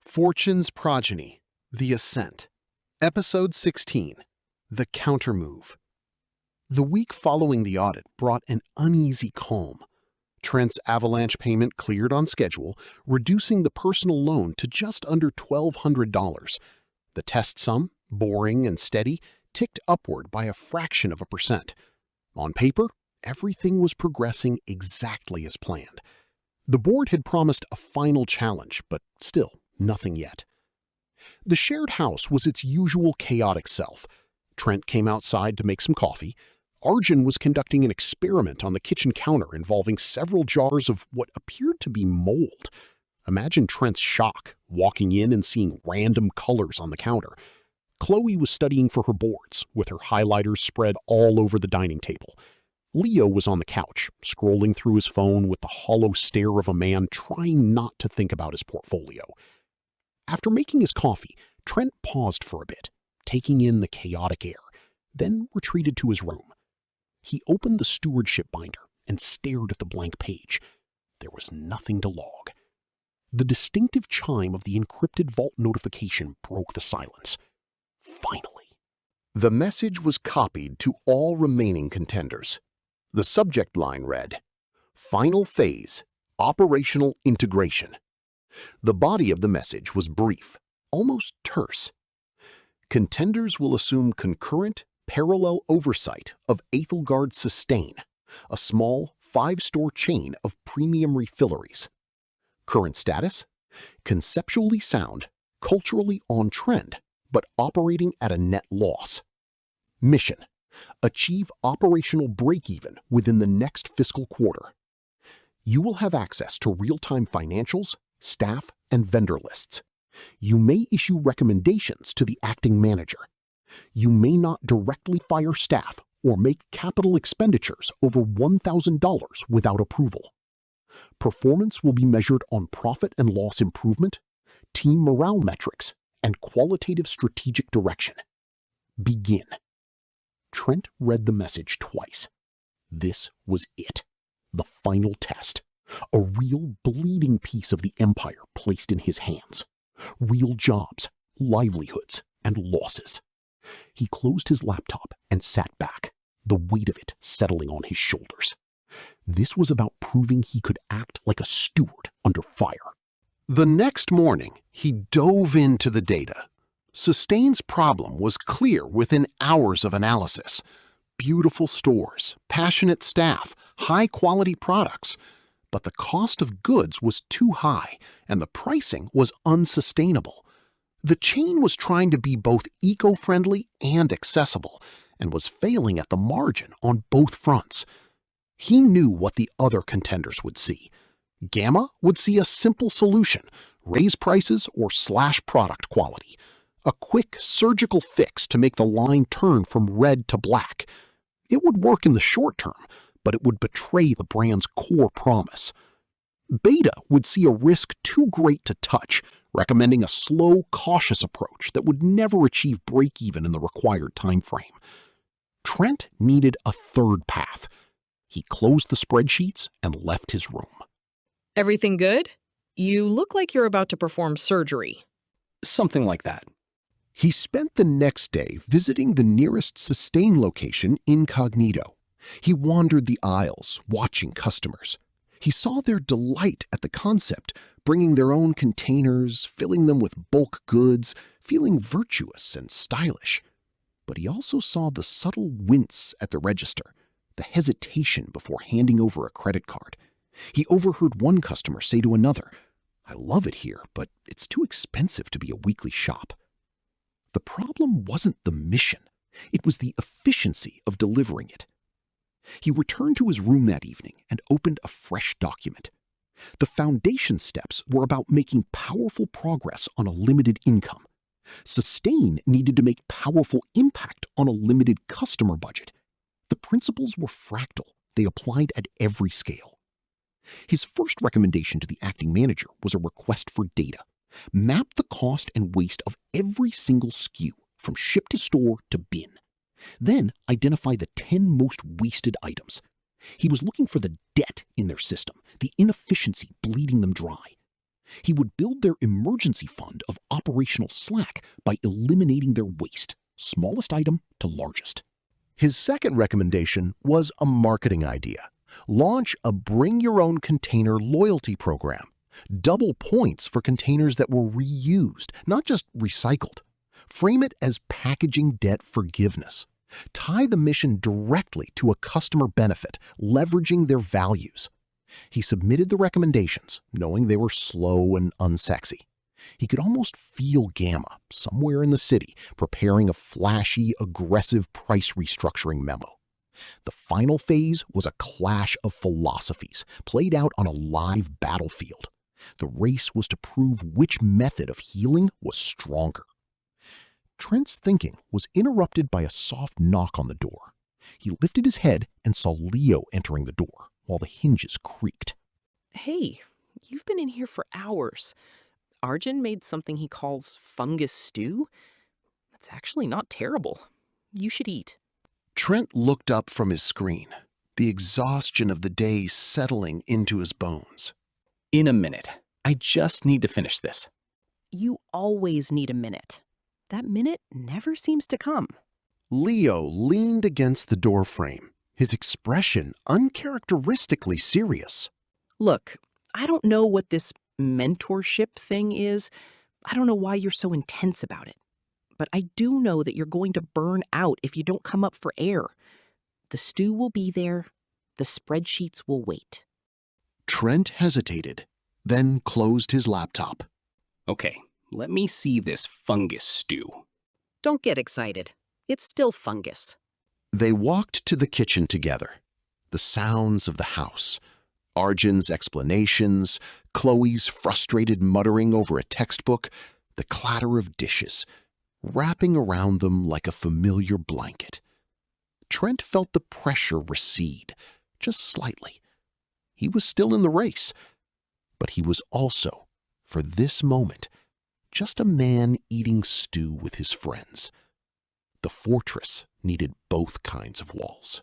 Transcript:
Fortune's Progeny, The Ascent, Episode 16, The Countermove. The week following the audit brought an uneasy calm. Trent's avalanche payment cleared on schedule, reducing the personal loan to just under $1,200. The test sum, boring and steady, ticked upward by a fraction of a percent. On paper, everything was progressing exactly as planned. The board had promised a final challenge, but still, nothing yet. The shared house was its usual chaotic self. Trent came outside to make some coffee. Arjun was conducting an experiment on the kitchen counter involving several jars of what appeared to be mold. Imagine Trent's shock, walking in and seeing random colors on the counter. Chloe was studying for her boards, with her highlighters spread all over the dining table. Leo was on the couch, scrolling through his phone with the hollow stare of a man trying not to think about his portfolio. After making his coffee, Trent paused for a bit, taking in the chaotic air, then retreated to his room. He opened the stewardship binder and stared at the blank page. There was nothing to log. The distinctive chime of the encrypted vault notification broke the silence. Finally. The message was copied to all remaining contenders. The subject line read, "Final phase, operational integration." The body of the message was brief, almost terse. Contenders will assume concurrent, parallel oversight of Aethelgard Sustain, a small, 5-store chain of premium refilleries. Current status: conceptually sound, culturally on trend, but operating at a net loss. Mission: achieve operational break-even within the next fiscal quarter. You will have access to real-time financials, staff, and vendor lists. You may issue recommendations to the acting manager. You may not directly fire staff or make capital expenditures over $1,000 without approval. Performance will be measured on profit and loss improvement, team morale metrics, and qualitative strategic direction. Begin. Trent read the message twice. This was it. The final test. A real bleeding piece of the empire placed in his hands. Real jobs, livelihoods, and losses. He closed his laptop and sat back, the weight of it settling on his shoulders. This was about proving he could act like a steward under fire. The next morning, he dove into the data. Sustain's problem was clear within hours of analysis. Beautiful stores, passionate staff, high-quality products. But the cost of goods was too high, and the pricing was unsustainable. The chain was trying to be both eco-friendly and accessible, and was failing at the margin on both fronts. He knew what the other contenders would see. Gamma would see a simple solution: raise prices or slash product quality. A quick surgical fix to make the line turn from red to black. It would work in the short term, but it would betray the brand's core promise. Beta would see a risk too great to touch, recommending a slow, cautious approach that would never achieve break-even in the required time frame. Trent needed a third path. He closed the spreadsheets and left his room. Everything good? You look like you're about to perform surgery. Something like that. He spent the next day visiting the nearest Sustain location incognito. He wandered the aisles, watching customers. He saw their delight at the concept, bringing their own containers, filling them with bulk goods, feeling virtuous and stylish. But he also saw the subtle wince at the register, the hesitation before handing over a credit card. He overheard one customer say to another, "I love it here, but it's too expensive to be a weekly shop." The problem wasn't the mission. It was the efficiency of delivering it. He returned to his room that evening and opened a fresh document. The foundation steps were about making powerful progress on a limited income. Sustain needed to make powerful impact on a limited customer budget. The principles were fractal. They applied at every scale. His first recommendation to the acting manager was a request for data. Map the cost and waste of every single SKU, from ship to store to bin. Then identify the 10 most wasted items. He was looking for the debt in their system, the inefficiency bleeding them dry. He would build their emergency fund of operational slack by eliminating their waste, smallest item to largest. His second recommendation was a marketing idea. Launch a bring-your-own-container loyalty program. Double points for containers that were reused, not just recycled. Frame it as packaging debt forgiveness. Tie the mission directly to a customer benefit, leveraging their values. He submitted the recommendations, knowing they were slow and unsexy. He could almost feel Gamma, somewhere in the city, preparing a flashy, aggressive price restructuring memo. The final phase was a clash of philosophies, played out on a live battlefield. The race was to prove which method of healing was stronger. Trent's thinking was interrupted by a soft knock on the door. He lifted his head and saw Leo entering the door, while the hinges creaked. Hey, you've been in here for hours. Arjun made something he calls fungus stew. That's actually not terrible. You should eat. Trent looked up from his screen, the exhaustion of the day settling into his bones. In a minute. I just need to finish this. You always need a minute. That minute never seems to come. Leo leaned against the doorframe, his expression uncharacteristically serious. Look, I don't know what this mentorship thing is. I don't know why you're so intense about it. But I do know that you're going to burn out if you don't come up for air. The stew will be there. The spreadsheets will wait. Trent hesitated, then closed his laptop. Okay, let me see this fungus stew. Don't get excited. It's still fungus. They walked to the kitchen together. The sounds of the house, Arjun's explanations, Chloe's frustrated muttering over a textbook, the clatter of dishes, wrapping around them like a familiar blanket. Trent felt the pressure recede, just slightly. He was still in the race, but he was also, for this moment, just a man eating stew with his friends. The fortress needed both kinds of walls.